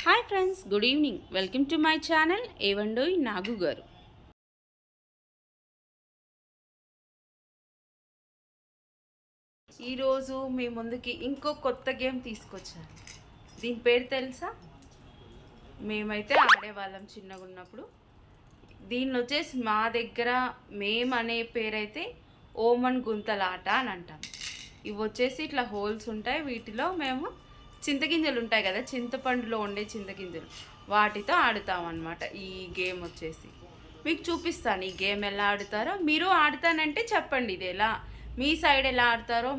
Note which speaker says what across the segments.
Speaker 1: Hi friends, good evening. Welcome to my channel ఏవండోయ్ నాగు గారు. ఈరోజు మీ ముందుకి ఇంకో కొత్త గేమ్ తీసుకొచ్చాను. దీని పేరు తెలుసా? మేమైతే ఆడేవాళ్ళం చిన్నగా ఉన్నప్పుడు. దీన్ని వచ్చేసి మా దగ్గర మేము అనే పేరైతే ఓమన్ గుంతలాట అని అంటాం. ఇవి వచ్చేసి ఇట్లా హోల్స్ ఉంటాయి. వీటిలో మేము చింతగింజలు ఉంటాయి కదా, చింతపండులో ఉండే చింతగింజలు, వాటితో ఆడుతామన్నమాట. ఈ గేమ్ వచ్చేసి మీకు చూపిస్తాను. ఈ గేమ్ ఎలా ఆడుతారో మీరు ఆడుతానంటే చెప్పండి. ఇది ఎలా మీ సైడ్ ఎలా ఆడతారో,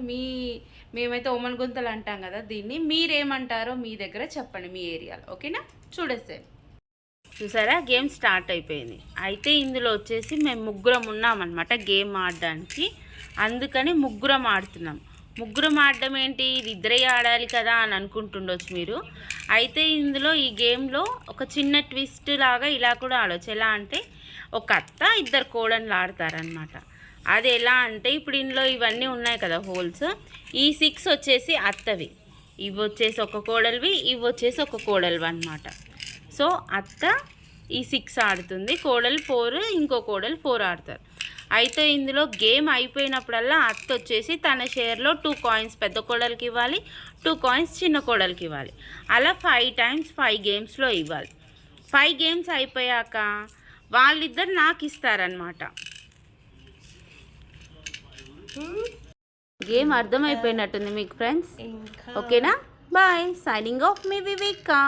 Speaker 1: మేమైతే ఓమన్ గుంతలు అంటాం కదా, దీన్ని మీరేమంటారో మీ దగ్గర చెప్పండి, మీ ఏరియాలో. ఓకేనా? చూడేసేయండి. చూసారా, గేమ్ స్టార్ట్ అయిపోయింది. అయితే ఇందులో వచ్చేసి మేము ముగ్గురం ఉన్నామన్నమాట గేమ్ ఆడడానికి. అందుకని ముగ్గురం ఆడుతున్నాం. ముగ్గురం ఆడడం ఏంటి, ఇది ఇద్దరే ఆడాలి కదా అని అనుకుంటుండొచ్చు మీరు. అయితే ఇందులో ఈ గేమ్లో ఒక చిన్న ట్విస్ట్ లాగా ఇలా కూడా ఆడవచ్చు. ఎలా అంటే ఒక అత్త ఇద్దరు కోడళ్ళు ఆడతారనమాట. అది ఎలా అంటే ఇప్పుడు ఇందులో ఇవన్నీ ఉన్నాయి కదా హోల్స్, ఈ 6 వచ్చేసి అత్తవి, ఇవి వచ్చేసి ఒక కోడలివి, ఇవి వచ్చేసి ఒక కోడలివి అనమాట. సో అత్త ఈ 6 ఆడుతుంది, కోడలు 4, ఇంకో కోడలు 4 ఆడతారు. అయితే ఇందులో గేమ్ అయిపోయినప్పుడల్లా అత్త వచ్చేసి తన షేర్లో 2 కాయిన్స్ పెద్ద కోడలికి ఇవ్వాలి, 2 కాయిన్స్ చిన్న కోడలికి ఇవ్వాలి. అలా 5 times 5 గేమ్స్లో ఇవ్వాలి. 5 గేమ్స్ అయిపోయాక వాళ్ళిద్దరు నాకు ఇస్తారనమాట. గేమ్ అర్థమైపోయినట్టుంది మీకు ఫ్రెండ్స్. ఓకేనా? బాయ్. సైనింగ్ ఆఫ్ మీ వివేకా.